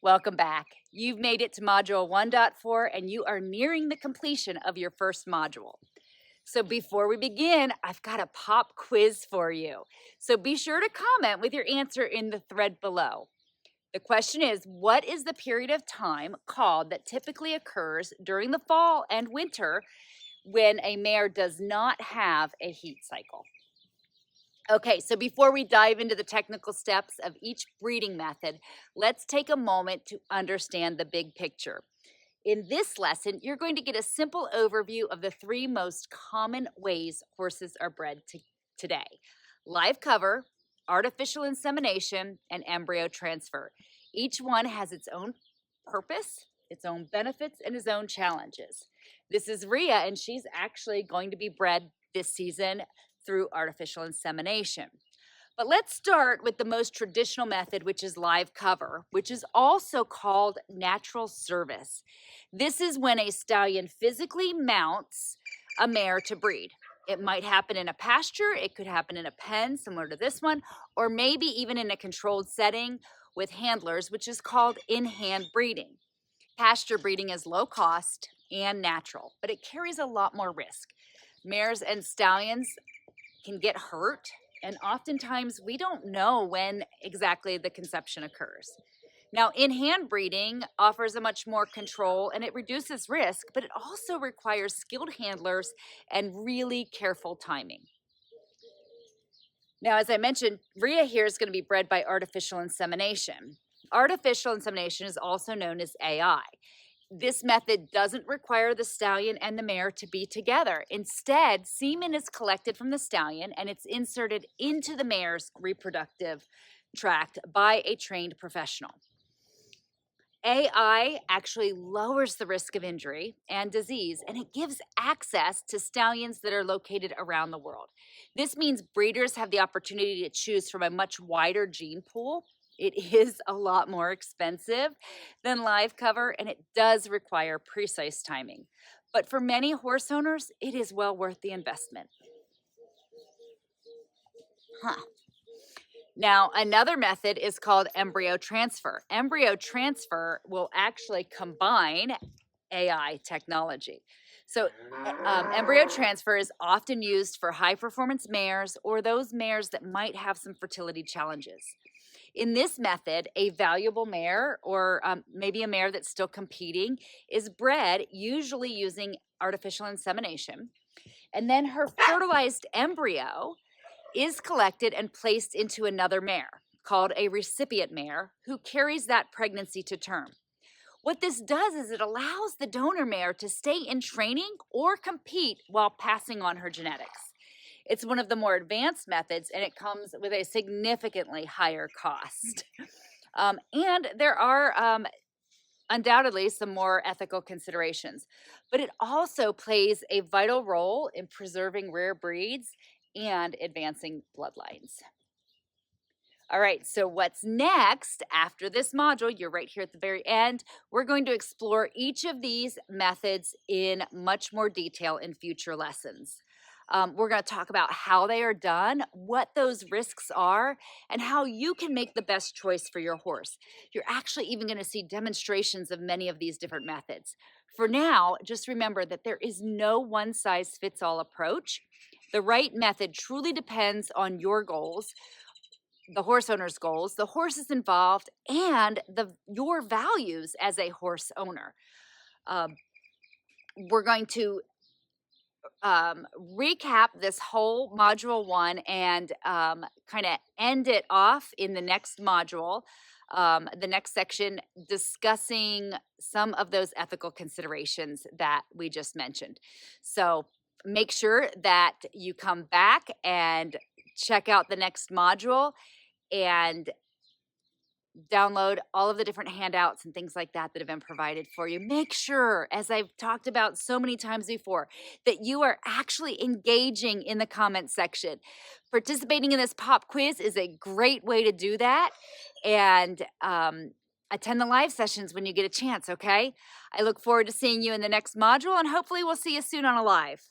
Welcome back. You've made it to Module 1.4 and you are nearing the completion of your first module. So before we begin, I've got a pop quiz for you. So be sure to comment with your answer in the thread below. The question is, what is the period of time called that typically occurs during the fall and winter when a mare does not have a heat cycle? Okay, so before we dive into the technical steps of each breeding method, let's take a moment to understand the big picture. In this lesson, you're going to get a simple overview of the three most common ways horses are bred today: live cover, artificial insemination, and embryo transfer. Each one has its own purpose, its own benefits, and its own challenges. This is Rhea, and she's actually going to be bred this season through artificial insemination. But let's start with the most traditional method, which is live cover, which is also called natural service. This is when a stallion physically mounts a mare to breed. It might happen in a pasture, it could happen in a pen similar to this one, or maybe even in a controlled setting with handlers, which is called in-hand breeding. Pasture breeding is low cost and natural, but it carries a lot more risk. Mares and stallions can get hurt, and oftentimes we don't know when exactly the conception occurs. Now, in-hand breeding offers a much more control and it reduces risk, but it also requires skilled handlers and really careful timing. Now, as I mentioned, Rhea here is going to be bred by artificial insemination. Artificial insemination is also known as AI. This method doesn't require the stallion and the mare to be together. Instead, semen is collected from the stallion and it's inserted into the mare's reproductive tract by a trained professional. AI actually lowers the risk of injury and disease, and it gives access to stallions that are located around the world. This means breeders have the opportunity to choose from a much wider gene pool. It is a lot more expensive than live cover, and it does require precise timing. But for many horse owners, it is well worth the investment. Now, another method is called embryo transfer. Embryo transfer will actually combine AI technology. So, embryo transfer is often used for high performance mares or those mares that might have some fertility challenges. In this method, a valuable mare or maybe a mare that's still competing is bred, usually using artificial insemination. And then her fertilized embryo is collected and placed into another mare called a recipient mare who carries that pregnancy to term. What this does is it allows the donor mare to stay in training or compete while passing on her genetics. It's one of the more advanced methods, and it comes with a significantly higher cost. And there are undoubtedly some more ethical considerations, but it also plays a vital role in preserving rare breeds and advancing bloodlines. All right, so what's next after this module? You're right here at the very end. We're going to explore each of these methods in much more detail in future lessons. We're going to talk about how they are done, what those risks are, and how you can make the best choice for your horse. You're actually even going to see demonstrations of many of these different methods. For now, just remember that there is no one-size-fits-all approach. The right method truly depends on your goals, the horse owner's goals, the horses involved, and your values as a horse owner. We're going to recap this whole module 1 and kind of end it off in the next module, the next section, discussing some of those ethical considerations that we just mentioned. So make sure that you come back and check out the next module and download all of the different handouts and things like that that have been provided for you. Make sure, as I've talked about so many times before, that you are actually engaging in the comment section. Participating in this pop quiz is a great way to do that. And attend the live sessions when you get a chance, okay? I look forward to seeing you in the next module, and hopefully we'll see you soon on a live.